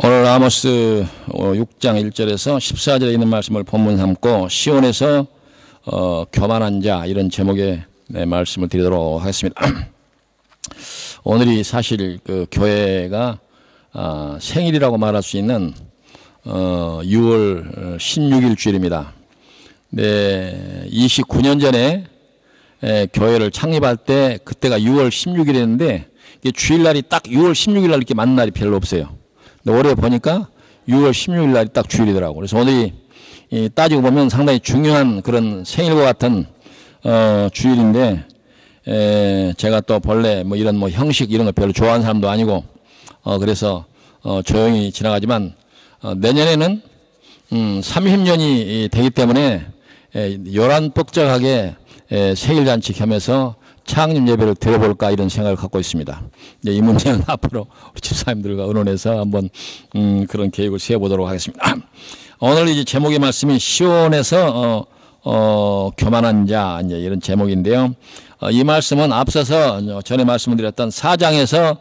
오늘 아모스 6장 1절에서 14절에 있는 말씀을 본문 삼고 시온에서 교만한 자, 이런 제목의 말씀을 드리도록 하겠습니다. 오늘이 사실 그 교회가 생일이라고 말할 수 있는 6월 16일 주일입니다. 네, 29년 전에 교회를 창립할 때 그때가 6월 16일이었는데 주일날이 딱 6월 16일 날 이렇게 맞는 날이 별로 없어요. 근데 올해 보니까 6월 16일 날이 딱 주일이더라고요. 그래서 오늘이 따지고 보면 상당히 중요한 그런 생일과 같은 주일인데, 제가 또 본래 뭐 이런 뭐 형식 이런 거 별로 좋아하는 사람도 아니고 그래서 조용히 지나가지만 내년에는 30년이 되기 때문에 요란뻑적하게 생일잔치 겸해서 창립 예배를 드려볼까 이런 생각을 갖고 있습니다. 이 문제는 앞으로 우리 집사님들과 의논해서 한번 그런 계획을 세워보도록 하겠습니다. 오늘 이제 제목의 말씀이 시온에서 교만한 자, 이제 이런 제목인데요. 이 말씀은 앞서서 전에 말씀을 드렸던 4장에서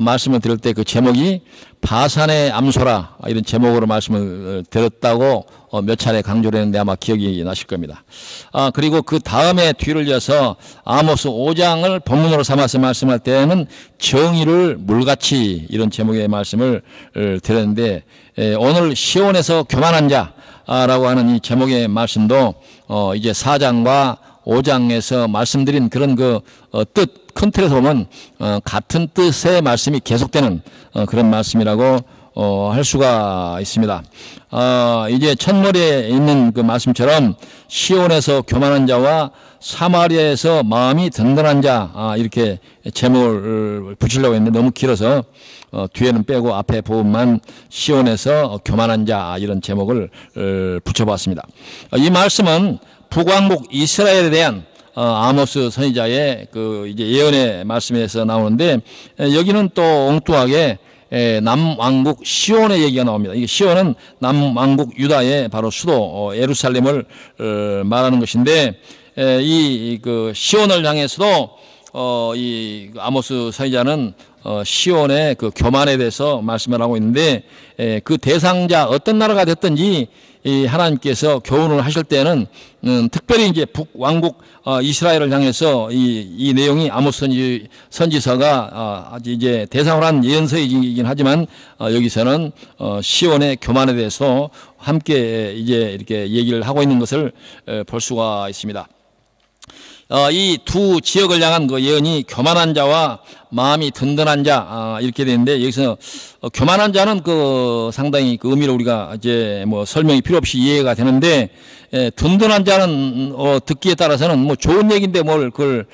말씀을 드릴 때 그 제목이 바산의 암소라 이런 제목으로 말씀을 드렸다고 몇 차례 강조를 했는데 아마 기억이 나실 겁니다. 그리고 그 다음에 뒤를 이어서 아모스 5장을 본문으로 삼아서 말씀할 때는 정의를 물같이 이런 제목의 말씀을 드렸는데, 오늘 시온에서 교만한 자라고 하는 이 제목의 말씀도 이제 4장과 5장에서 말씀드린 그런 그 뜻, 큰 틀에서 보면 같은 뜻의 말씀이 계속되는 그런 말씀이라고 할 수가 있습니다. 이제 첫머리에 있는 그 말씀처럼 시온에서 교만한 자와 사마리아에서 마음이 든든한 자, 이렇게 제목을 붙이려고 했는데 너무 길어서 뒤에는 빼고 앞에 부분만 시온에서 교만한 자 이런 제목을 붙여봤습니다. 이 말씀은 북왕국 이스라엘에 대한 아모스 선지자의 그 이제 예언의 말씀에서 나오는데, 여기는 또 엉뚱하게 남왕국 시온의 얘기가 나옵니다. 이게 시온은 남왕국 유다의 바로 수도 예루살렘을 말하는 것인데, 이 그 시온을 향해서도 이 아모스 선지자는 시온의 그 교만에 대해서 말씀을 하고 있는데, 그 대상자 어떤 나라가 됐든지 이 하나님께서 교훈을 하실 때는 특별히 이제 북왕국 이스라엘을 향해서 이 내용이 아모스 선지서가 이제 대상을 한 예언서이긴 하지만 여기서는 시온의 교만에 대해서 함께 이제 이렇게 얘기를 하고 있는 것을 볼 수가 있습니다. 이 두 지역을 향한 그 예언이 교만한 자와 마음이 든든한 자 이렇게 되는데, 여기서 교만한 자는 그 상당히 그 의미를 우리가 이제 뭐 설명이 필요 없이 이해가 되는데, 든든한 자는 듣기에 따라서는 뭐 좋은 얘기인데 뭘 그걸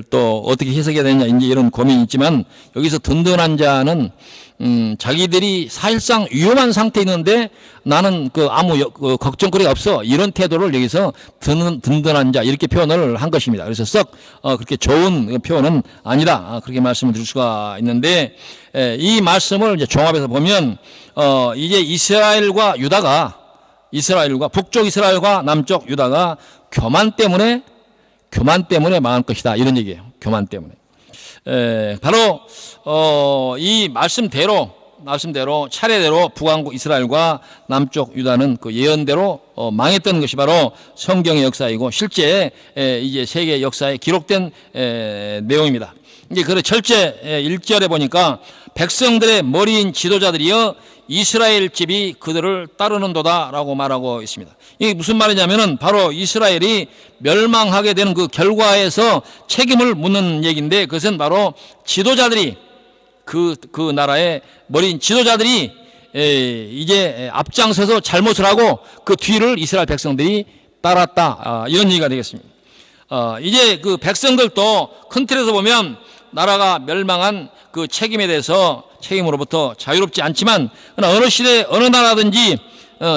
또 어떻게 해석해야 되냐 이제 이런 고민이 있지만, 여기서 든든한 자는 자기들이 사실상 위험한 상태에 있는데 나는 그 아무 걱정거리가 없어, 이런 태도를 여기서 든든한 자 이렇게 표현을 한 것입니다. 그래서 썩 그렇게 좋은 표현은 아니다, 그렇게 말씀을 드릴 수가 있는데, 이 말씀을 이제 종합해서 보면 이제 이스라엘과 북쪽 이스라엘과 남쪽 유다가 교만 때문에 망할 것이다, 이런 얘기예요. 교만 때문에. 바로 이 말씀대로 차례대로 북왕국 이스라엘과 남쪽 유다는 그 예언대로 망했던 것이 바로 성경의 역사이고 실제 이제 세계 역사에 기록된 내용입니다. 이제 그래 철제 1절에 보니까 백성들의 머리인 지도자들이여 이스라엘 집이 그들을 따르는도다라고 말하고 있습니다. 이게 무슨 말이냐면은 바로 이스라엘이 멸망하게 되는 그 결과에서 책임을 묻는 얘기인데, 그것은 바로 지도자들이 그 나라의 머리인 지도자들이 이제 앞장서서 잘못을 하고 그 뒤를 이스라엘 백성들이 따랐다, 이런 얘기가 되겠습니다. 이제 그 백성들도 큰 틀에서 보면 나라가 멸망한 그 책임에 대해서 책임으로부터 자유롭지 않지만, 그러나 어느 시대 어느 나라든지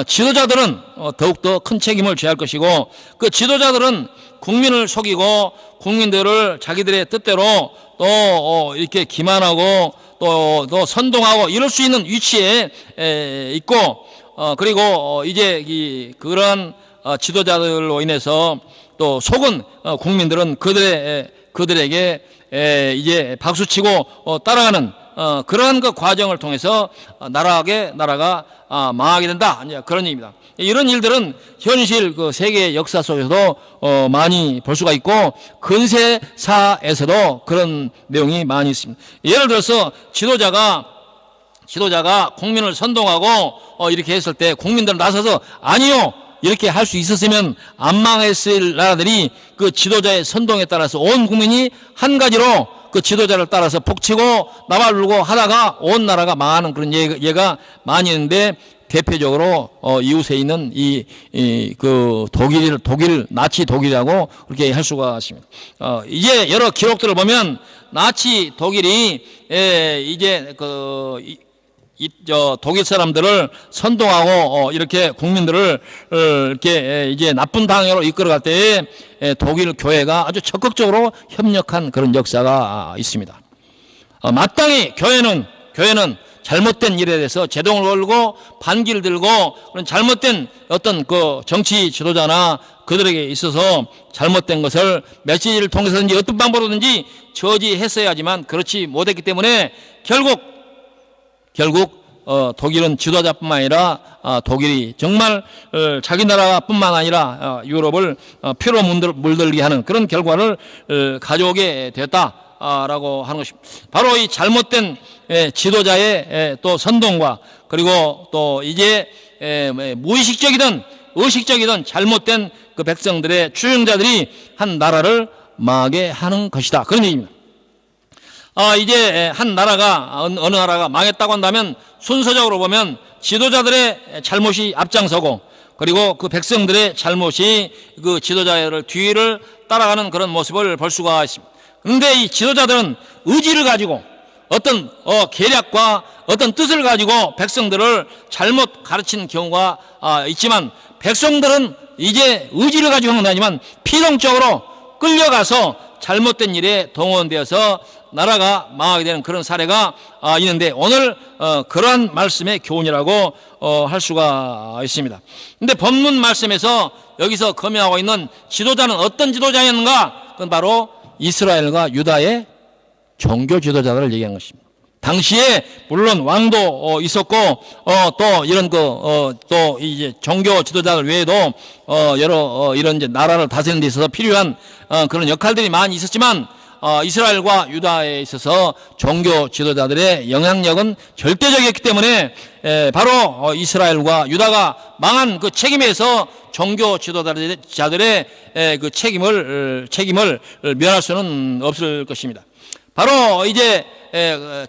지도자들은 더욱더 큰 책임을 져야 할 것이고, 그 지도자들은 국민을 속이고 국민들을 자기들의 뜻대로 또 이렇게 기만하고 또 선동하고 이럴 수 있는 위치에 있고, 그리고 이제 그런 지도자들로 인해서 또 속은 국민들은 그들에게 이제 박수치고 따라가는 그러한 그 과정을 통해서 나라가 망하게 된다. 이제 그런 얘기입니다. 이런 일들은 현실 그 세계 역사 속에서도 많이 볼 수가 있고 근세사에서도 그런 내용이 많이 있습니다. 예를 들어서 지도자가 국민을 선동하고 이렇게 했을 때 국민들은 나서서 아니요 이렇게 할 수 있었으면 안 망했을 나라들이 그 지도자의 선동에 따라서 온 국민이 한 가지로 그 지도자를 따라서 북치고 나발르고 하다가 온 나라가 망하는 그런 예가 많이 있는데 대표적으로 이웃에 있는 그 독일 나치 독일이라고 그렇게 할 수가 있습니다. 이제 여러 기록들을 보면 나치 독일이 이제 독일 사람들을 선동하고 이렇게 국민들을 이렇게 이제 나쁜 방향으로 이끌어갈 때에 독일 교회가 아주 적극적으로 협력한 그런 역사가 있습니다. 마땅히 교회는 잘못된 일에 대해서 제동을 걸고 반기를 들고 그런 잘못된 어떤 그 정치 지도자나 그들에게 있어서 잘못된 것을 메시지를 통해서든지 어떤 방법으로든지 저지했어야지만 그렇지 못했기 때문에 결국 독일은 지도자뿐만 아니라 독일이 정말 자기 나라뿐만 아니라 유럽을 피로 물들게 하는 그런 결과를 가져오게 되었다라고 하는 것입니다. 바로 이 잘못된 지도자의 또 선동과 그리고 또 이제 무의식적이든 의식적이든 잘못된 그 백성들의 추종자들이 한 나라를 망하게 하는 것이다. 그런 얘기입니다. 이제 한 나라가 어느 나라가 망했다고 한다면 순서적으로 보면 지도자들의 잘못이 앞장서고 그리고 그 백성들의 잘못이 그 지도자의 뒤를 따라가는 그런 모습을 볼 수가 있습니다. 그런데 이 지도자들은 의지를 가지고 어떤 계략과 어떤 뜻을 가지고 백성들을 잘못 가르치는 경우가 있지만 백성들은 이제 의지를 가지고 하는 건 아니지만 피동적으로 끌려가서 잘못된 일에 동원되어서 나라가 망하게 되는 그런 사례가 있는데 오늘 그러한 말씀의 교훈이라고 할 수가 있습니다. 그런데 본문 말씀에서 여기서 검명하고 있는 지도자는 어떤 지도자였는가? 그건 바로 이스라엘과 유다의 종교 지도자들을 얘기한 것입니다. 당시에 물론 왕도 있었고 또 이런 또 이제 종교 지도자들 외에도 여러 이런 이제 나라를 다스리는 데 있어서 필요한 그런 역할들이 많이 있었지만 이스라엘과 유다에 있어서 종교 지도자들의 영향력은 절대적이었기 때문에 바로 이스라엘과 유다가 망한 그 책임에서 종교 지도자들의 그 책임을 면할 수는 없을 것입니다. 바로 이제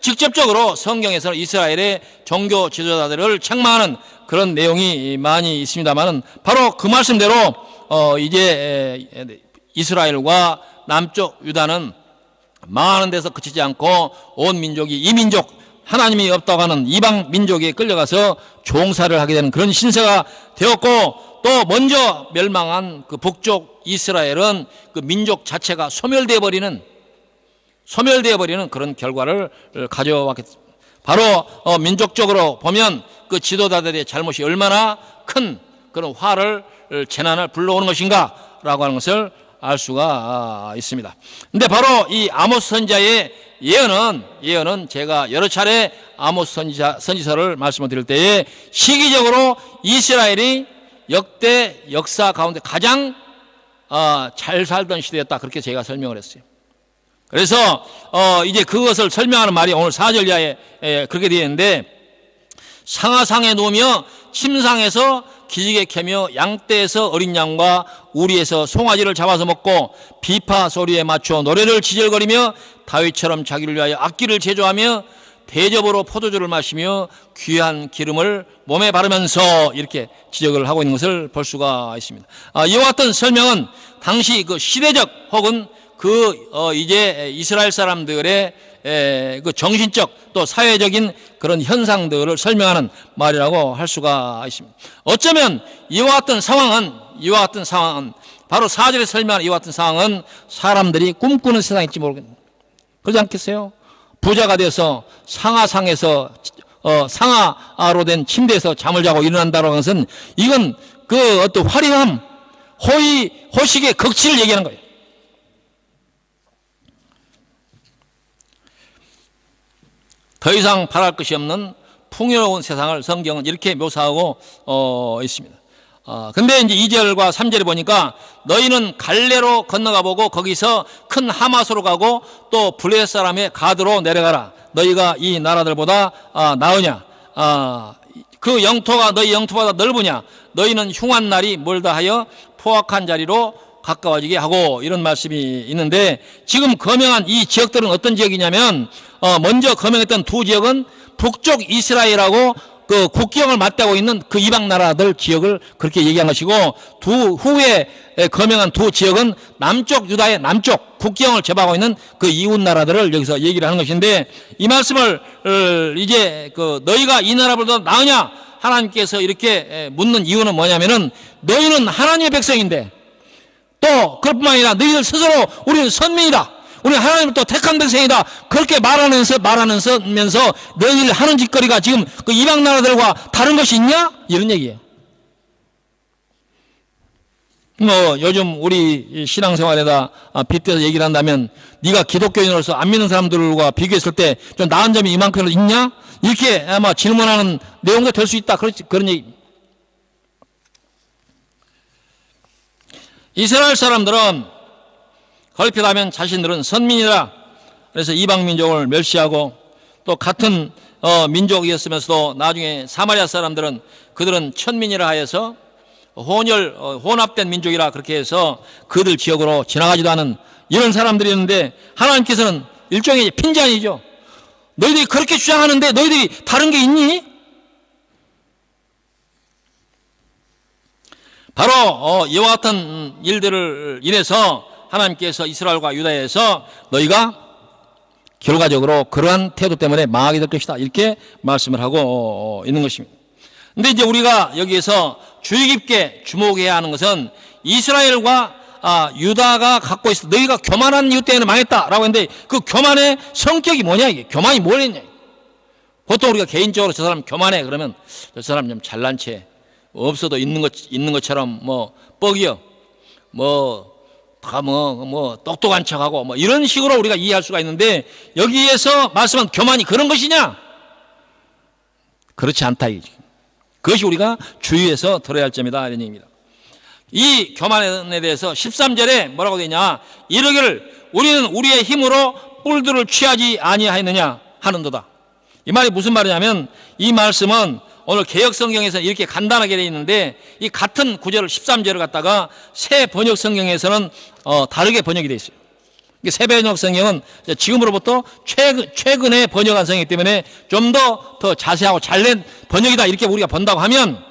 직접적으로 성경에서는 이스라엘의 종교 지도자들을 책망하는 그런 내용이 많이 있습니다만은 바로 그 말씀대로 이제 이스라엘과 남쪽 유다는 망하는 데서 그치지 않고 온 민족이 이민족 하나님이 없다고 하는 이방 민족에 끌려가서 종사를 하게 되는 그런 신세가 되었고 또 먼저 멸망한 그 북쪽 이스라엘은 그 민족 자체가 소멸되어 버리는 그런 결과를 가져왔겠습니다. 바로 민족적으로 보면 그 지도자들의 잘못이 얼마나 큰 그런 재난을 불러오는 것인가라고 하는 것을 알 수가 있습니다. 근데 바로 이 아모스 선지자의 예언은 제가 여러 차례 아모스 선지서를 말씀을 드릴 때에 시기적으로 이스라엘이 역대 역사 가운데 가장 잘 살던 시대였다. 그렇게 제가 설명을 했어요. 그래서 이제 그것을 설명하는 말이 오늘 4절 이하에 그렇게 되어 있는데 상하상에 누우며 침상에서 기지개 캐며 양떼에서 어린 양과 우리에서 송아지를 잡아서 먹고 비파 소리에 맞춰 노래를 지절거리며 다윗처럼 자기를 위하여 악기를 제조하며 대접으로 포도주를 마시며 귀한 기름을 몸에 바르면서 이렇게 지적을 하고 있는 것을 볼 수가 있습니다. 이와 같은 설명은 당시 그 시대적 혹은 이제 이스라엘 사람들의 그 정신적 또 사회적인 그런 현상들을 설명하는 말이라고 할 수가 있습니다. 어쩌면 이와 같은 상황은 바로 4절에 설명하는 이와 같은 상황은 사람들이 꿈꾸는 세상일지 모르겠네요. 그렇지 않겠어요? 부자가 돼서 상하상에서 상하로 된 침대에서 잠을 자고 일어난다는 것은 이건 그 어떤 화려함, 호식의 극치를 얘기하는 거예요. 더 이상 바랄 것이 없는 풍요로운 세상을 성경은 이렇게 묘사하고 있습니다. 근데 이제 2절과 3절에 보니까 너희는 갈레로 건너가 보고 거기서 큰 하마스로 가고 또 블레셋 사람의 가드로 내려가라. 너희가 이 나라들보다 나으냐? 그 영토가 너희 영토보다 넓으냐? 너희는 흉한 날이 멀다 하여 포악한 자리로 가까워지게 하고, 이런 말씀이 있는데, 지금 거명한 이 지역들은 어떤 지역이냐면 먼저 거명했던 두 지역은 북쪽 이스라엘하고 그 국경을 맞대고 있는 그 이방 나라들 지역을 그렇게 얘기한 것이고, 후에 거명한 두 지역은 남쪽 유다의 남쪽 국경을 접하고 있는 그 이웃 나라들을 여기서 얘기를 하는 것인데, 이 말씀을 이제 너희가 이 나라보다 나으냐 하나님께서 이렇게 묻는 이유는 뭐냐면은, 너희는 하나님의 백성인데, 또 그것뿐만 아니라 너희들 스스로 우리는 선민이다, 우리 하나님을 또 택한 백성이다, 그렇게 말하면서 너희들 하는 짓거리가 지금 그 이방 나라들과 다른 것이 있냐? 이런 얘기예요. 요즘 우리 신앙생활에다 빗대서 얘기를 한다면, 네가 기독교인으로서 안 믿는 사람들과 비교했을 때 좀 나은 점이 이만큼 있냐? 이렇게 아마 질문하는 내용도 될 수 있다, 그런 얘기. 이스라엘 사람들은 걸핏하면 자신들은 선민이라, 그래서 이방 민족을 멸시하고, 또 같은 민족이었으면서도 나중에 사마리아 사람들은 그들은 천민이라 하여서 혼합된 민족이라 그렇게 해서 그들 지역으로 지나가지도 않은 이런 사람들이 있는데, 하나님께서는 일종의 핀잔이죠. 너희들이 그렇게 주장하는데 너희들이 다른 게 있니? 바로 이와 같은 일들을 인해서 하나님께서 이스라엘과 유다에서 너희가 결과적으로 그러한 태도 때문에 망하게 될 것이다, 이렇게 말씀을 하고 있는 것입니다. 근데 이제 우리가 여기에서 주의 깊게 주목해야 하는 것은, 이스라엘과 유다가 갖고 있어 너희가 교만한 이유 때문에 망했다라고 했는데, 그 교만의 성격이 뭐냐, 이게 교만이 뭘 했냐. 보통 우리가 개인적으로 저 사람 교만해 그러면 저 사람 좀 잘난 체, 없어도 있는 것처럼 뻑이요, 똑똑한 척하고 이런 식으로 우리가 이해할 수가 있는데, 여기에서 말씀한 교만이 그런 것이냐? 그렇지 않다, 이거지. 그것이 우리가 주의해서 들어야 할 점이다, 이런 얘기입니다. 이 교만에 대해서 13절에 뭐라고 되냐? 이르기를 우리는 우리의 힘으로 뿔들을 취하지 아니하였느냐 하는도다. 이 말이 무슨 말이냐면, 이 말씀은 오늘 개역 성경에서 이렇게 간단하게 되어 있는데, 이 같은 구절을 13절을 갖다가 새 번역 성경에서는 다르게 번역이 되어 있어요. 새 번역 성경은 지금으로부터 최근에 번역한 성경이기 때문에 좀 더 자세하고 잘된 번역이다, 이렇게 우리가 본다고 하면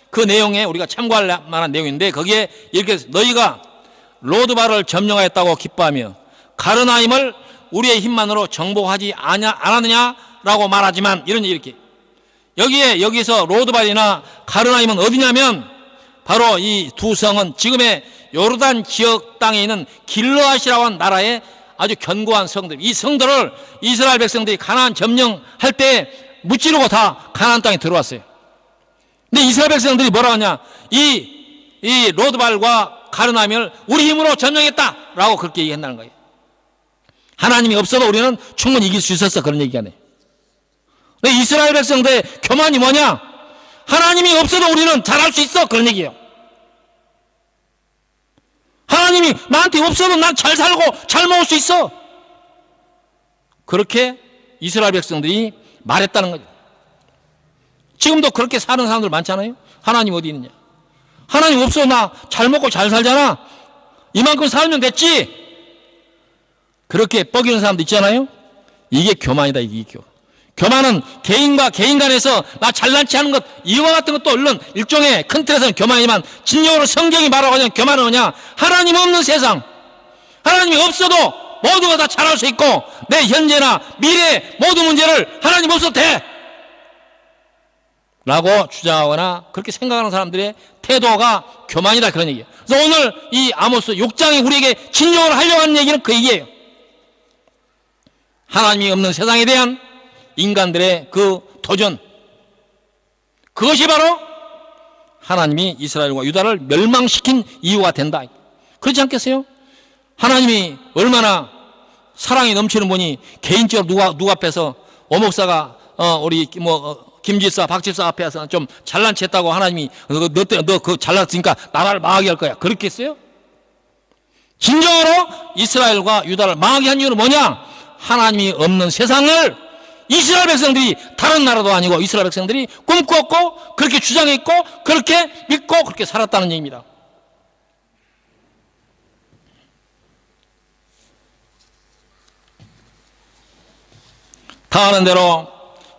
그 내용에 우리가 참고할 만한 내용인데, 거기에 이렇게 너희가 로드바를 점령하였다고 기뻐하며 가르나임을 우리의 힘만으로 정복하지 않았느냐라고 말하지만, 이런 이렇게 여기서 로드발이나 가르나임은 어디냐면, 바로 이 두 성은 지금의 요르단 지역 땅에 있는 길르앗이라고 하는 나라의 아주 견고한 성들, 이 성들을 이스라엘 백성들이 가나안 점령할 때 무찌르고 다 가나안 땅에 들어왔어요. 근데 이스라엘 백성들이 뭐라고 하냐? 이 로드발과 가르나임을 우리 힘으로 점령했다라고 그렇게 얘기한다는 거예요. 하나님이 없어도 우리는 충분히 이길 수 있었어, 그런 얘기하네. 근데 이스라엘 백성들의 교만이 뭐냐? 하나님이 없어도 우리는 잘할 수 있어, 그런 얘기예요. 하나님이 나한테 없어도 난 잘 살고 잘 먹을 수 있어, 그렇게 이스라엘 백성들이 말했다는 거죠. 지금도 그렇게 사는 사람들 많잖아요. 하나님 어디 있느냐? 하나님 없어 나 잘 먹고 잘 살잖아, 이만큼 살면 됐지, 그렇게 뻐기는 사람도 있잖아요. 이게 교만이다, 이게 교만은 개인과 개인 간에서 나 잘난치 하는 것, 이와 같은 것도 물론 일종의 큰 틀에서는 교만이지만, 진정으로 성경이 말하고 있는 교만은 뭐냐? 하나님 없는 세상, 하나님이 없어도 모두가 다 잘할 수 있고, 내 현재나 미래 모든 문제를 하나님 없어도 돼 라고 주장하거나 그렇게 생각하는 사람들의 태도가 교만이다, 그런 얘기예요. 그래서 오늘 이 아모스 6장이 우리에게 진정으로 하려고 하는 얘기는 그 얘기예요. 하나님이 없는 세상에 대한 인간들의 그 도전, 그것이 바로 하나님이 이스라엘과 유다를 멸망시킨 이유가 된다, 그렇지 않겠어요? 하나님이 얼마나 사랑이 넘치는 분이 개인적으로 누구 앞에서 오목사가 우리 김집사, 박집사 앞에서 좀 잘난 체 했다고 하나님이 너 그 잘났으니까 나라를 망하게 할 거야. 그렇게 했어요? 진정으로 이스라엘과 유다를 망하게 한 이유는 뭐냐? 하나님이 없는 세상을 이스라엘 백성들이, 다른 나라도 아니고 이스라엘 백성들이 꿈꾸었고 그렇게 주장했고 그렇게 믿고 그렇게 살았다는 얘기입니다. 다 아는 대로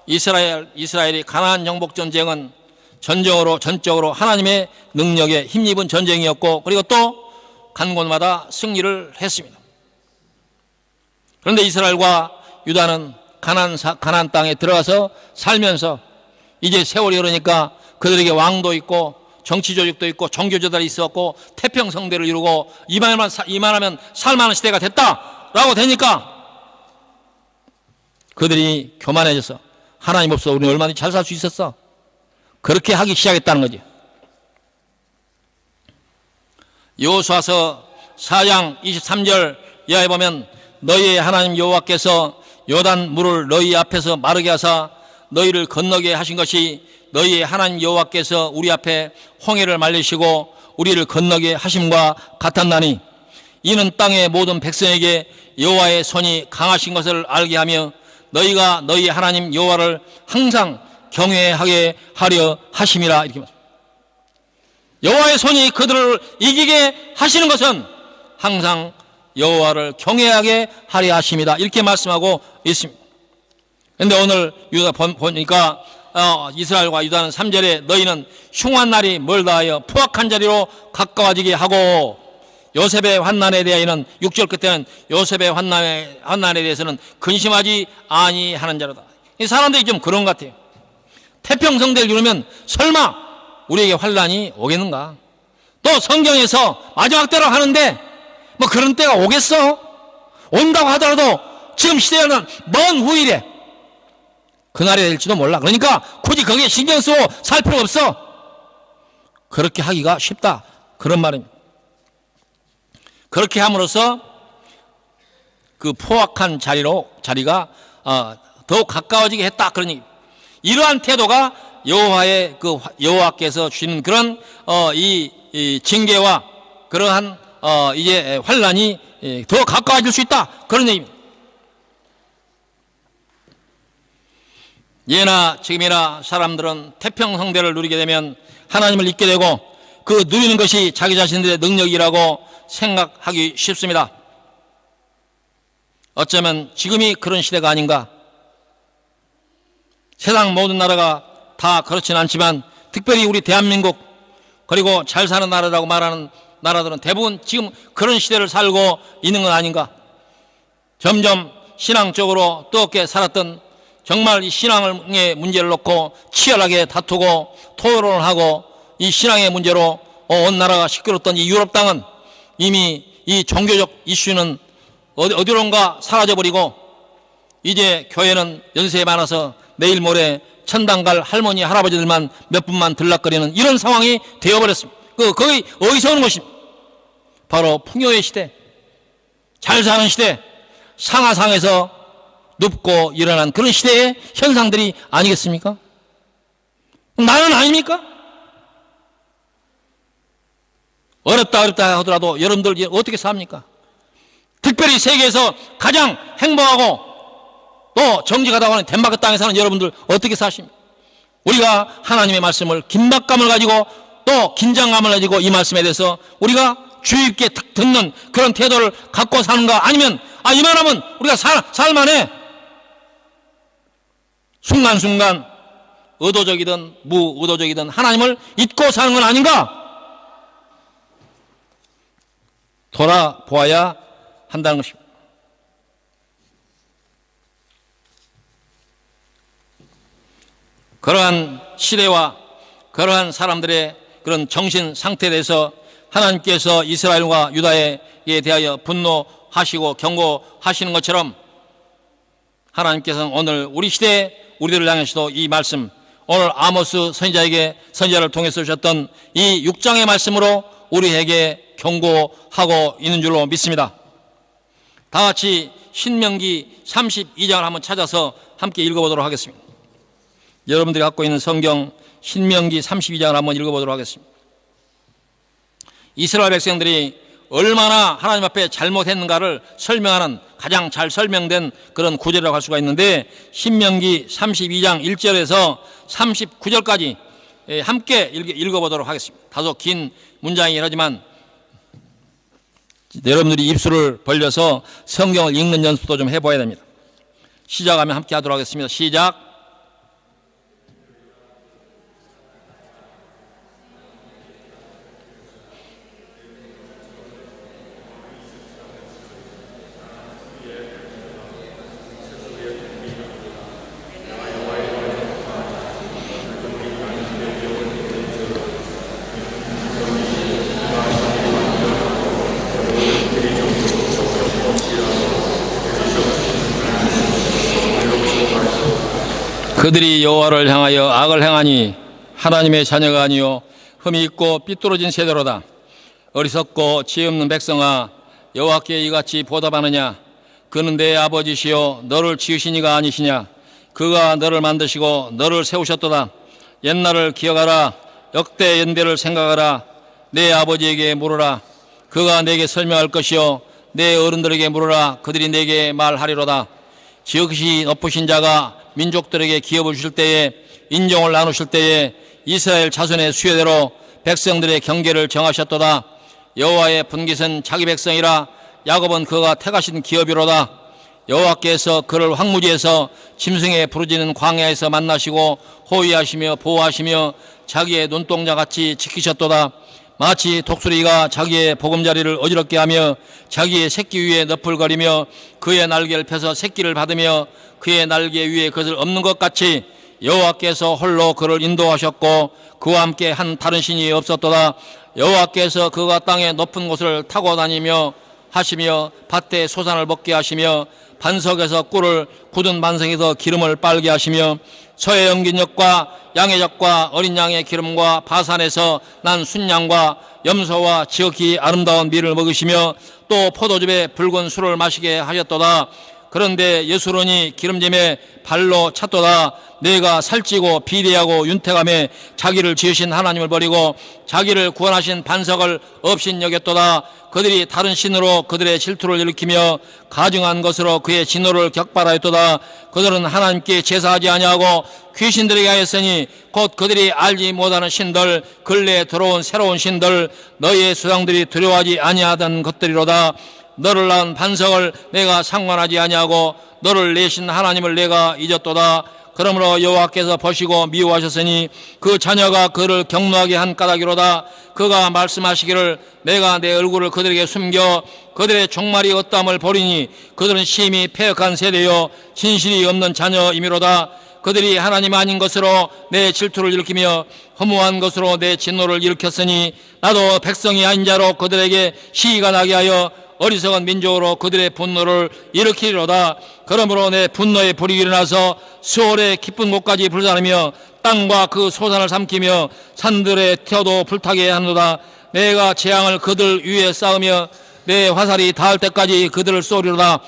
이스라엘이 가나안 정복 전쟁은 전적으로 하나님의 능력에 힘입은 전쟁이었고, 그리고 또 간 곳마다 승리를 했습니다. 그런데 이스라엘과 유다는 가나안 땅에 들어가서 살면서 이제 세월이 흐르니까 그들에게 왕도 있고 정치 조직도 있고 종교 조달이 있었고 태평성대를 이루고 이만하면 살만한 시대가 됐다라고 되니까 그들이 교만해져서 하나님 없어 우리는 얼마나 잘 살 수 있었어? 그렇게 하기 시작했다는 거지. 여호수아서 4장 23절 이하에 보면 너희의 하나님 여호와께서 요단 물을 너희 앞에서 마르게 하사 너희를 건너게 하신 것이 너희의 하나님 여호와께서 우리 앞에 홍해를 말리시고 우리를 건너게 하심과 같았나니 이는 땅의 모든 백성에게 여호와의 손이 강하신 것을 알게 하며 너희가 너희 하나님 여호와를 항상 경외하게 하려 하심이라. 이렇게 말합니다. 여호와의 손이 그들을 이기게 하시는 것은 항상 여호와를 경외하게 하려 하심이다. 이렇게 말씀하고 있습니다. 그런데 오늘 유다 보니까 이스라엘과 유다는 3절에 너희는 흉한 날이 멀다 하여 포악한 자리로 가까워지게 하고, 요셉의 환난에 대하여는 6절 끝에는 요셉의 환난에 대해서는 근심하지 아니하는 자로다. 이 사람들이 좀 그런 것 같아요. 태평성대를 이루면 설마 우리에게 환난이 오겠는가? 또 성경에서 마지막 때라고 하는데 뭐 그런 때가 오겠어? 온다고 하더라도 지금 시대에는 먼 후일에 그날이 될지도 몰라. 그러니까 굳이 거기에 신경 쓰고 살 필요가 없어. 그렇게 하기가 쉽다, 그런 말입니다. 그렇게 함으로써 그 포악한 자리가 더욱 가까워지게 했다, 그런 얘기. 이러한 태도가 여호와께서 주시는 그런 이 징계와 그러한 이제 환난이 더 가까워질 수 있다, 그런 얘기입니다. 예나 지금이나 사람들은 태평성대를 누리게 되면 하나님을 잊게 되고 그 누리는 것이 자기 자신들의 능력이라고 생각하기 쉽습니다. 어쩌면 지금이 그런 시대가 아닌가. 세상 모든 나라가 다 그렇지는 않지만 특별히 우리 대한민국, 그리고 잘 사는 나라라고 말하는 나라들은 대부분 지금 그런 시대를 살고 있는 건 아닌가. 점점 신앙적으로 뜨겁게 살았던, 정말 이 신앙의 문제를 놓고 치열하게 다투고 토론을 하고 이 신앙의 문제로 온 나라가 시끄럽던 이 유럽 땅은 이미 이 종교적 이슈는 어디론가 사라져버리고 이제 교회는 연세에 많아서 내일 모레 천당 갈 할머니 할아버지들만 몇 분만 들락거리는 이런 상황이 되어버렸습니다. 거기 어디서 오는 것입니까? 바로 풍요의 시대, 잘 사는 시대, 상하상에서 눕고 일어난 그런 시대의 현상들이 아니겠습니까? 나는 아닙니까? 어렵다 하더라도 여러분들 어떻게 삽니까? 특별히 세계에서 가장 행복하고 또 정직하다고 하는 덴마크 땅에 사는 여러분들 어떻게 사십니까? 우리가 하나님의 말씀을 긴박감을 가지고 또 긴장감을 가지고 이 말씀에 대해서 우리가 주의 깊게 듣는 그런 태도를 갖고 사는가? 아니면 이만하면 우리가 살만해, 순간순간 의도적이든 무의도적이든 하나님을 잊고 사는 건 아닌가? 돌아보아야 한다는 것입니다. 그러한 시대와 그러한 사람들의 그런 정신 상태에 대해서 하나님께서 이스라엘과 유다에 대하여 분노하시고 경고하시는 것처럼 하나님께서는 오늘 우리 시대에 우리들을 향해서도 이 말씀, 오늘 아모스 선지자를 통해서 주셨던 이 6장의 말씀으로 우리에게 경고하고 있는 줄로 믿습니다. 다 같이 신명기 32장을 한번 찾아서 함께 읽어보도록 하겠습니다. 여러분들이 갖고 있는 성경 신명기 32장을 한번 읽어보도록 하겠습니다. 이스라엘 백성들이 얼마나 하나님 앞에 잘못했는가를 설명하는 가장 잘 설명된 그런 구절이라고 할 수가 있는데, 신명기 32장 1절에서 39절까지 함께 읽어보도록 하겠습니다. 다소 긴 문장이긴 하지만 여러분들이 입술을 벌려서 성경을 읽는 연습도 좀 해봐야 됩니다. 시작하면 함께 하도록 하겠습니다. 시작. 그들이 여호와를 향하여 악을 행하니 하나님의 자녀가 아니요 흠이 있고 삐뚤어진 세대로다. 어리석고 지혜 없는 백성아, 여호와께 이같이 보답하느냐? 그는 내 아버지시요 너를 지으신 이가 아니시냐? 그가 너를 만드시고 너를 세우셨도다. 옛날을 기억하라. 역대 연대를 생각하라. 내 아버지에게 물으라. 그가 내게 설명할 것이요 내 어른들에게 물으라. 그들이 내게 말하리로다. 지극히 높으신 자가 민족들에게 기업을 주실 때에, 인종을 나누실 때에 이스라엘 자손의 수요대로 백성들의 경계를 정하셨도다. 여호와의 분깃은 자기 백성이라. 야곱은 그가 택하신 기업이로다. 여호와께서 그를 황무지에서 짐승의 부르짖는 광야에서 만나시고 호위하시며 보호하시며 자기의 눈동자같이 지키셨도다. 마치 독수리가 자기의 보금자리를 어지럽게 하며 자기의 새끼 위에 너풀거리며 그의 날개를 펴서 새끼를 받으며 그의 날개 위에 그것을 엎는 것 같이 여호와께서 홀로 그를 인도하셨고 그와 함께 한 다른 신이 없었도다. 여호와께서 그가 땅의 높은 곳을 타고 다니며 하시며 밭에 소산을 먹게 하시며 반석에서 꿀을, 굳은 반석에서 기름을 빨게 하시며 소의 엉긴 젖과 양의 젖과 어린 양의 기름과 바산에서 난 순양과 염소와 지극히 아름다운 밀을 먹으시며 또 포도즙에 붉은 술을 마시게 하셨도다. 그런데 예수론이 기름짐에 발로 찼도다. 내가 살찌고 비대하고 윤택함에 자기를 지으신 하나님을 버리고 자기를 구원하신 반석을 없인 여겼도다. 그들이 다른 신으로 그들의 질투를 일으키며 가증한 것으로 그의 진노를 격발하였도다. 그들은 하나님께 제사하지 아니하고 귀신들에게 하였으니 곧 그들이 알지 못하는 신들, 근래에 들어온 새로운 신들, 너희의 수상들이 두려워하지 아니하던 것들이로다. 너를 낳은 반석을 내가 상관하지 아니하고 너를 내신 하나님을 내가 잊었도다. 그러므로 여호와께서 보시고 미워하셨으니 그 자녀가 그를 경노하게 한 까닭이로다. 그가 말씀하시기를 내가 내 얼굴을 그들에게 숨겨 그들의 종말이 어떠함을 보리니 그들은 심히 패역한 세대요 진실이 없는 자녀이미로다. 그들이 하나님 아닌 것으로 내 질투를 일으키며 허무한 것으로 내 진노를 일으켰으니 나도 백성이 아닌 자로 그들에게 시기가 나게 하여 어리석은 민족으로 그들의 분노를 일으키리로다. 그러므로 내 분노의 불이 일어나서 수월의 깊은 곳까지 불사르며 땅과 그 소산을 삼키며 산들의 태워도 불타게 하노다. 내가 재앙을 그들 위에 쌓으며 내 화살이 닿을 때까지 그들을 쏘리로다.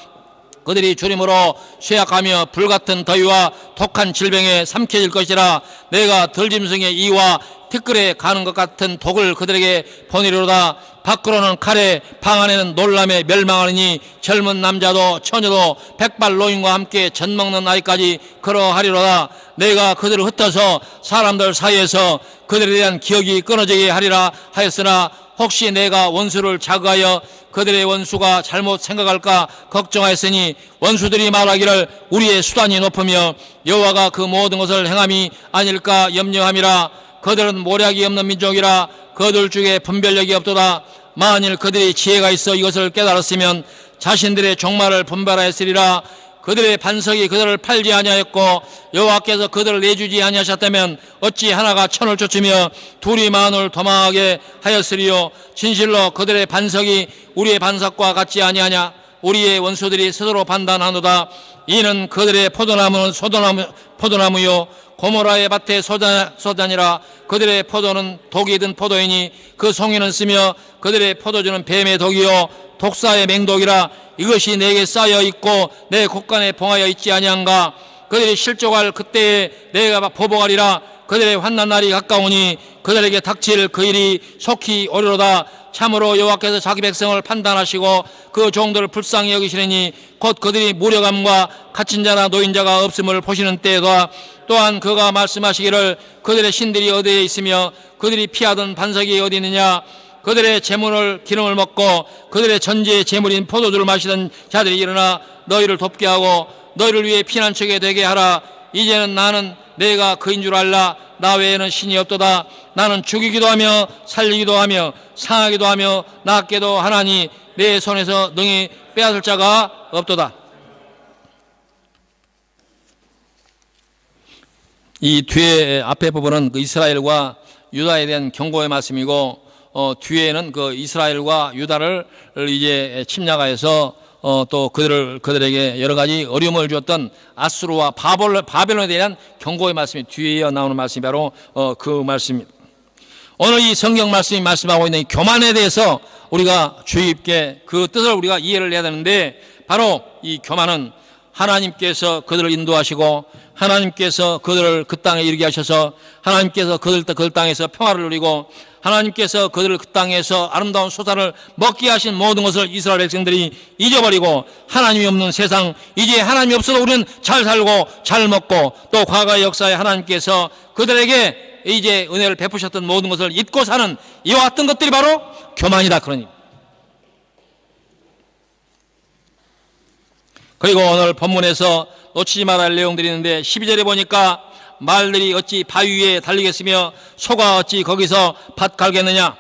그들이 주림으로 쇠약하며 불같은 더위와 독한 질병에 삼켜질 것이라. 내가 들짐승의 이와 티끌에 가는 것 같은 독을 그들에게 보내리로다. 밖으로는 칼에, 방 안에는 놀람에 멸망하느니 젊은 남자도 처녀도 백발 노인과 함께 젖먹는 아이까지 그러하리로다. 내가 그들을 흩어서 사람들 사이에서 그들에 대한 기억이 끊어지게 하리라 하였으나 혹시 내가 원수를 자극하여 그들의 원수가 잘못 생각할까 걱정하였으니 원수들이 말하기를 우리의 수단이 높으며 여호와가 그 모든 것을 행함이 아닐까 염려함이라. 그들은 모략이 없는 민족이라 그들 중에 분별력이 없도다. 만일 그들이 지혜가 있어 이것을 깨달았으면 자신들의 종말을 분별하였으리라. 그들의 반석이 그들을 팔지 아니하였고 여호와께서 그들을 내주지 아니하셨다면 어찌 하나가 천을 쫓으며 둘이 만을 도망하게 하였으리요. 진실로 그들의 반석이 우리의 반석과 같지 아니하냐. 우리의 원수들이 스스로 판단하노다. 이는 그들의 포도나무는 포도나무요 고모라의 밭의 소잔이라. 그들의 포도는 독이 든 포도이니 그 송이는 쓰며 그들의 포도주는 뱀의 독이요 독사의 맹독이라 이것이 내게 쌓여 있고 내 곳간에 봉하여 있지 아니한가. 그들이 실족할 그때에 내가 보복하리라. 그들의 환난 날이 가까우니 그들에게 닥칠 그 일이 속히 오리로다. 참으로 여호와께서 자기 백성을 판단하시고 그 종들을 불쌍히 여기시리니 곧 그들이 무력함과 갇힌 자나 노인자가 없음을 보시는 때에다. 또한 그가 말씀하시기를 그들의 신들이 어디에 있으며 그들이 피하던 반석이 어디 있느냐. 그들의 재물을 기름을 먹고 그들의 전제의 재물인 포도주를 마시던 자들이 일어나 너희를 돕게 하고 너희를 위해 피난처게 되게 하라. 이제는 나는 내가 그인 줄 알라. 나 외에는 신이 없도다. 나는 죽이기도 하며 살리기도 하며 상하기도 하며 낫게도 하나니 내 손에서 능히 빼앗을 자가 없도다. 이 뒤에 앞에 부분은 그 이스라엘과 유다에 대한 경고의 말씀이고 뒤에는 그 이스라엘과 유다를 이제 침략하여서 또 그들에게 여러 가지 어려움을 주었던 아수르와 바벨론에 대한 경고의 말씀이 뒤에 나오는 말씀이 바로 그 말씀입니다. 오늘 이 성경 말씀이 말씀하고 있는 이 교만에 대해서 우리가 주의 깊게 그 뜻을 우리가 이해를 해야 되는데, 바로 이 교만은 하나님께서 그들을 인도하시고 하나님께서 그들을 그 땅에 이르게 하셔서 하나님께서 그들 땅에서 평화를 누리고 하나님께서 그들을 그 땅에서 아름다운 소산을 먹게 하신 모든 것을 이스라엘 백성들이 잊어버리고 하나님이 없는 세상, 이제 하나님이 없어도 우리는 잘 살고 잘 먹고 또 과거의 역사에 하나님께서 그들에게 이제 은혜를 베푸셨던 모든 것을 잊고 사는 이와 같은 것들이 바로 교만이다. 그러니 그리고 오늘 본문에서 놓치지 말아야 할 내용들이 있는데 12절에 보니까 말들이 어찌 바위 위에 달리겠으며 소가 어찌 거기서 밭 갈겠느냐.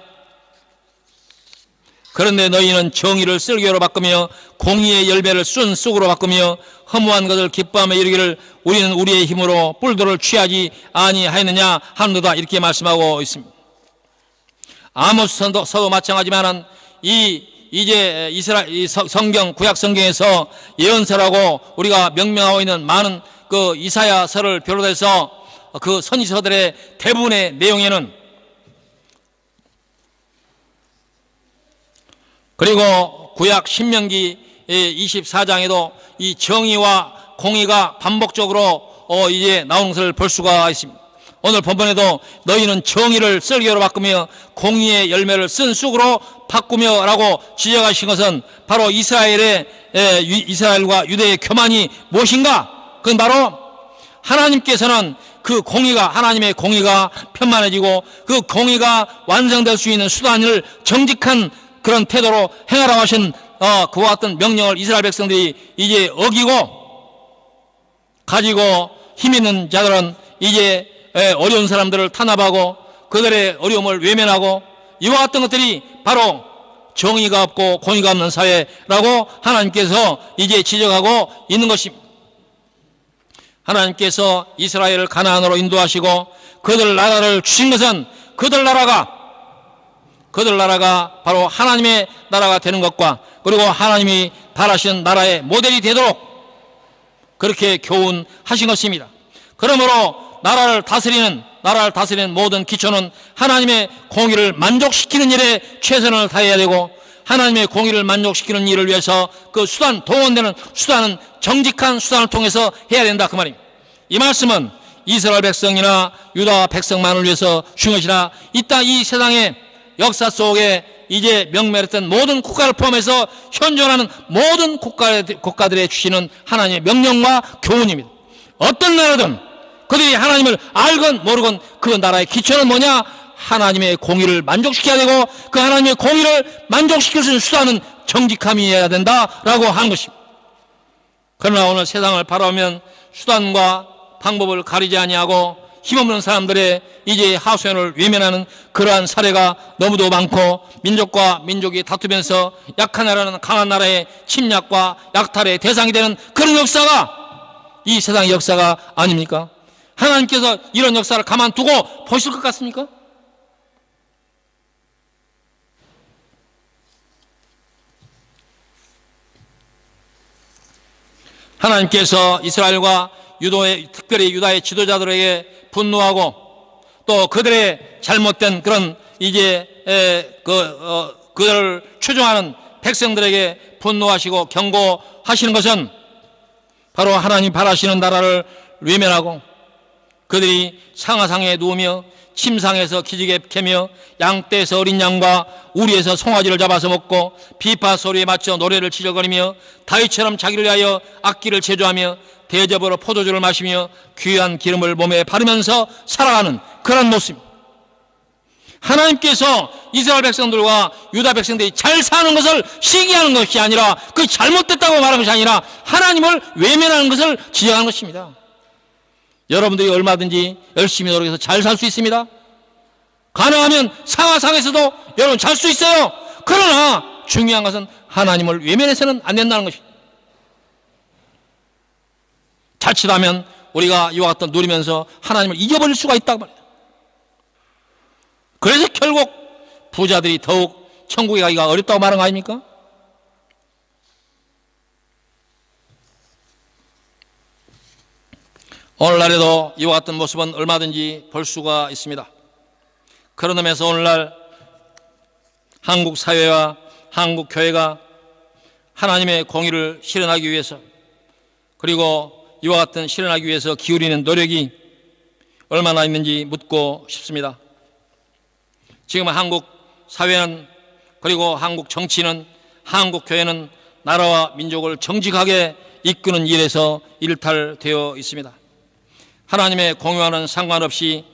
그런데 너희는 정의를 쓸개로 바꾸며 공의의 열매를 순 쑥으로 바꾸며 허무한 것을 기뻐하며 이르기를 우리는 우리의 힘으로 뿔들을 취하지 아니하였느냐 하는도다. 이렇게 말씀하고 있습니다. 아모스서도 마찬가지지만 이제 이스라엘 성경 구약 성경에서 예언서라고 우리가 명명하고 있는 많은 그 이사야서를 비롯해서 그 선지서들의 대부분의 내용에는, 그리고 구약 신명기 24장에도 이 정의와 공의가 반복적으로 이제 나오는 것을 볼 수가 있습니다. 오늘 본문에도 너희는 정의를 썰개로 바꾸며 공의의 열매를 쓴 쑥으로 바꾸며 라고 지적하신 것은 바로 이스라엘과 유대의 교만이 무엇인가? 그건 바로 하나님께서는 그 공의가, 하나님의 공의가 편만해지고 그 공의가 완성될 수 있는 수단을 정직한 그런 태도로 행하라고 하신 그와 같은 명령을 이스라엘 백성들이 이제 어기고 가지고 힘 있는 자들은 이제 어려운 사람들을 탄압하고 그들의 어려움을 외면하고 이와 같은 것들이 바로 정의가 없고 공의가 없는 사회라고 하나님께서 이제 지적하고 있는 것입니다. 하나님께서 이스라엘을 가나안으로 인도하시고 그들 나라를 주신 것은 그들 나라가 바로 하나님의 나라가 되는 것과 그리고 하나님이 바라시는 나라의 모델이 되도록 그렇게 교훈하신 것입니다. 그러므로 나라를 다스리는 모든 기초는 하나님의 공의를 만족시키는 일에 최선을 다해야 되고, 하나님의 공의를 만족시키는 일을 위해서 그 동원되는 수단은 정직한 수단을 통해서 해야 된다. 그 말입니다. 이 말씀은 이스라엘 백성이나 유다 백성만을 위해서 주신 것이나 이 세상의 역사 속에 이제 명멸했던 모든 국가를 포함해서 현존하는 모든 국가들에 주시는 하나님의 명령과 교훈입니다. 어떤 나라든 그들이 하나님을 알건 모르건 그 나라의 기초는 뭐냐? 하나님의 공의를 만족시켜야 되고 그 하나님의 공의를 만족시킬 수 있는 수단은 정직함이어야 된다라고 하는 것입니다. 그러나 오늘 세상을 바라보면 수단과 방법을 가리지 아니하고 힘없는 사람들의 이제 하소연을 외면하는 그러한 사례가 너무도 많고, 민족과 민족이 다투면서 약한 나라는 강한 나라의 침략과 약탈의 대상이 되는 그런 역사가 이 세상의 역사가 아닙니까? 하나님께서 이런 역사를 가만두고 보실 것 같습니까? 하나님께서 이스라엘과 특별히 유다의 지도자들에게 분노하고 또 그들의 잘못된 그런 이제 그들을 추종하는 백성들에게 분노하시고 경고하시는 것은 바로 하나님 바라시는 나라를 외면하고 그들이 상하상에 누우며 침상에서 기지개 캐며 양떼에서 어린 양과 우리에서 송아지를 잡아서 먹고 비파 소리에 맞춰 노래를 지저거리며 다윗처럼 자기를 위하여 악기를 제조하며 대접으로 포도주를 마시며 귀한 기름을 몸에 바르면서 살아가는 그런 모습. 하나님께서 이스라엘 백성들과 유다 백성들이 잘 사는 것을 시기하는 것이 아니라 그 잘못됐다고 말하는 것이 아니라 하나님을 외면하는 것을 지적하는 것입니다. 여러분들이 얼마든지 열심히 노력해서 잘 살 수 있습니다. 가능하면 상하상에서도 여러분 잘 수 있어요. 그러나 중요한 것은 하나님을 외면해서는 안 된다는 것입니다. 자칫하면 우리가 이와 같은 누리면서 하나님을 잊어버릴 수가 있다고 말해요. 그래서 결국 부자들이 더욱 천국에 가기가 어렵다고 말한 거 아닙니까? 오늘날에도 이와 같은 모습은 얼마든지 볼 수가 있습니다. 그런 의미에서 오늘날 한국 사회와 한국 교회가 하나님의 공의를 실현하기 위해서 그리고 이와 같은 실현하기 위해서 기울이는 노력이 얼마나 있는지 묻고 싶습니다. 지금 한국 사회는 그리고 한국 정치는 한국 교회는 나라와 민족을 정직하게 이끄는 일에서 일탈되어 있습니다. 하나님의 공의와는 상관없이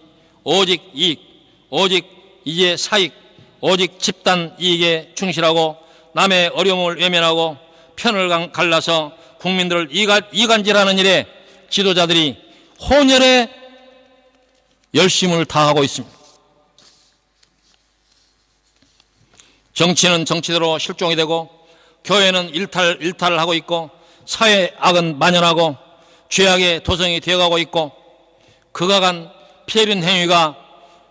오직 이익, 오직 이제 사익, 오직 집단 이익에 충실하고 남의 어려움을 외면하고 편을 갈라서 국민들을 이간질하는 일에 지도자들이 혼혈의 열심을 다하고 있습니다. 정치는 정치대로 실종이 되고 교회는 일탈을 하고 있고 사회 악은 만연하고 죄악의 도성이 되어가고 있고 극악한 폐륜 행위가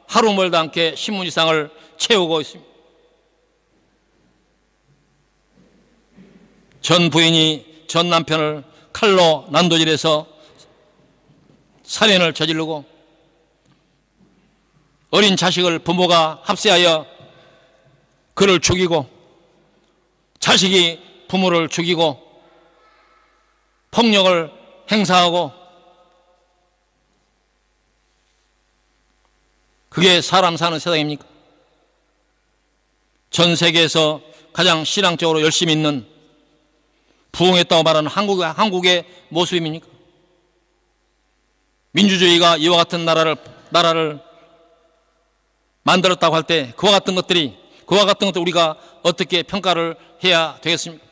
하루 멀다 않게 신문지상을 채우고 있습니다. 전 부인이 전 남편을 칼로 난도질해서 살인을 저지르고 어린 자식을 부모가 합세하여 그를 죽이고 자식이 부모를 죽이고 폭력을 행사하고 그게 사람 사는 세상입니까? 전 세계에서 가장 신앙적으로 열심히 있는 부흥했다고 말하는 한국의 모습입니까? 민주주의가 이와 같은 나라를 만들었다고 할 때 그와 같은 것들 우리가 어떻게 평가를 해야 되겠습니까?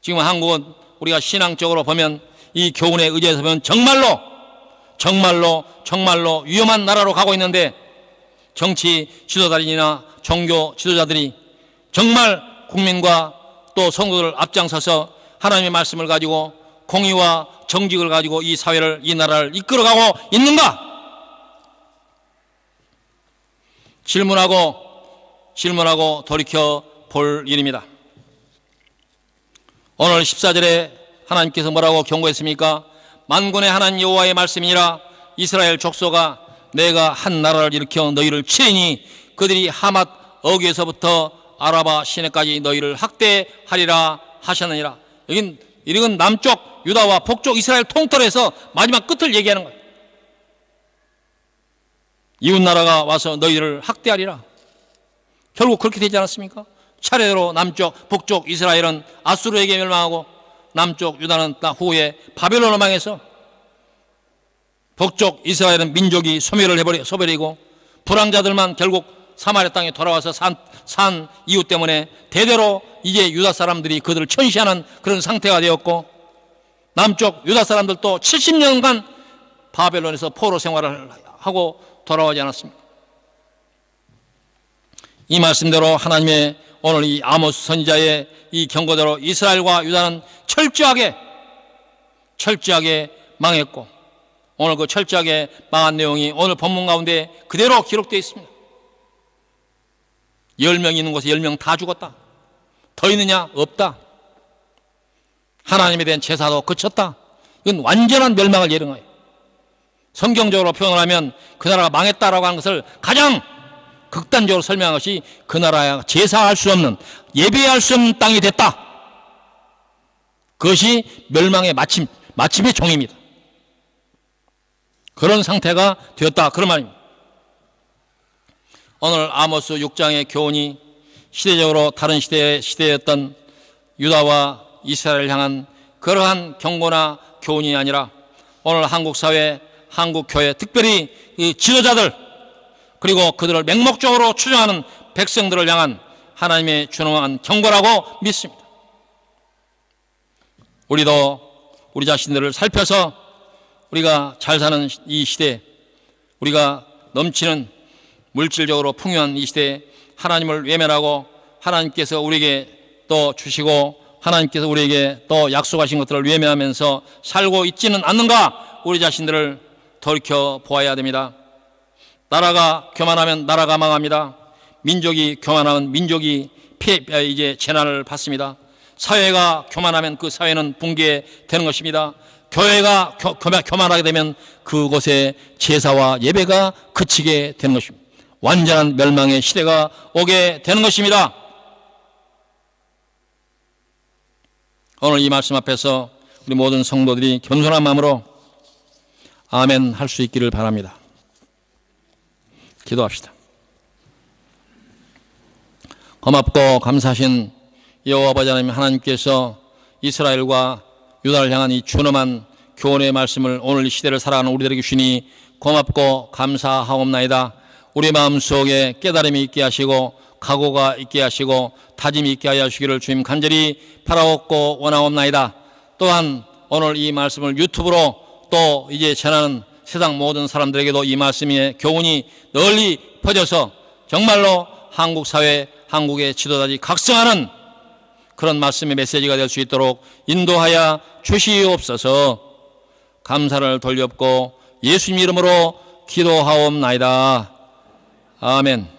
지금 한국은 우리가 신앙적으로 보면 이 교훈에 의지해서 보면 정말로 위험한 나라로 가고 있는데 정치 지도자들이나 종교 지도자들이 정말 국민과 또 성도들을 앞장서서 하나님의 말씀을 가지고 공의와 정직을 가지고 이 사회를 이 나라를 이끌어가고 있는가? 질문하고 돌이켜 볼 일입니다. 오늘 14절에 하나님께서 뭐라고 경고했습니까? 만군의 하나님 여호와의 말씀이니라 이스라엘 족속아 내가 한 나라를 일으켜 너희를 치리니 그들이 하맛 어귀에서부터 아라바 시내까지 너희를 학대하리라 하셨느니라. 이건 남쪽 유다와 북쪽 이스라엘 통틀어서 마지막 끝을 얘기하는 거예요. 이웃나라가 와서 너희를 학대하리라. 결국 그렇게 되지 않았습니까? 차례대로 남쪽 북쪽 이스라엘은 아수르에게 멸망하고 남쪽 유다는 후에 바벨론을 망해서 북쪽 이스라엘은 민족이 소멸이고 불황자들만 결국 사마리아 땅에 돌아와서 산 이유 때문에 대대로 이제 유다 사람들이 그들을 천시하는 그런 상태가 되었고 남쪽 유다 사람들도 70년간 바벨론에서 포로 생활을 하고 돌아오지 않았습니다. 이 말씀대로 하나님의 오늘 이 아모스 선지자의 이 경고대로 이스라엘과 유다는 철저하게 망했고 오늘 그 철저하게 망한 내용이 오늘 본문 가운데 그대로 기록되어 있습니다. 10명 있는 곳에 10명 다 죽었다. 더 있느냐? 없다. 하나님에 대한 제사도 그쳤다. 이건 완전한 멸망을 예언한 거예요. 성경적으로 표현을 하면 그 나라가 망했다라고 하는 것을 가장 극단적으로 설명한 것이 그 나라가 제사할 수 없는, 예배할 수 없는 땅이 됐다. 그것이 멸망의 마침의 종입니다. 그런 상태가 되었다, 그런 말입니다. 오늘 아모스 6장의 교훈이 시대적으로 다른 시대였던 유다와 이스라엘을 향한 그러한 경고나 교훈이 아니라 오늘 한국 사회, 한국 교회, 특별히 이 지도자들, 그리고 그들을 맹목적으로 추종하는 백성들을 향한 하나님의 준엄한 경고라고 믿습니다. 우리도 우리 자신들을 살펴서 우리가 잘 사는 이 시대, 우리가 넘치는 물질적으로 풍요한 이 시대에 하나님을 외면하고 하나님께서 우리에게 또 주시고 하나님께서 우리에게 또 약속하신 것들을 외면하면서 살고 있지는 않는가, 우리 자신들을 돌이켜 보아야 됩니다. 나라가 교만하면 나라가 망합니다. 민족이 교만하면 민족이 이제 재난을 받습니다. 사회가 교만하면 그 사회는 붕괴되는 것입니다. 교회가 교만하게 되면 그곳에 제사와 예배가 그치게 되는 것입니다. 완전한 멸망의 시대가 오게 되는 것입니다. 오늘 이 말씀 앞에서 우리 모든 성도들이 겸손한 마음으로 아멘 할 수 있기를 바랍니다. 기도합시다. 고맙고 감사하신 여호와 아버지 하나님, 하나님께서 이스라엘과 유다를 향한 이 준엄한 교훈의 말씀을 오늘 이 시대를 살아가는 우리들에게 주시니 고맙고 감사하옵나이다. 우리 마음속에 깨달음이 있게 하시고 각오가 있게 하시고 다짐이 있게 하여 주시기를 주님 간절히 바라옵고 원하옵나이다. 또한 오늘 이 말씀을 유튜브로 또 이제 전하는 세상 모든 사람들에게도 이 말씀의 교훈이 널리 퍼져서 정말로 한국 사회, 한국의 지도자들이 각성하는 그런 말씀의 메시지가 될 수 있도록 인도하여 주시옵소서. 감사를 돌렸고 예수님 이름으로 기도하옵나이다. 아멘.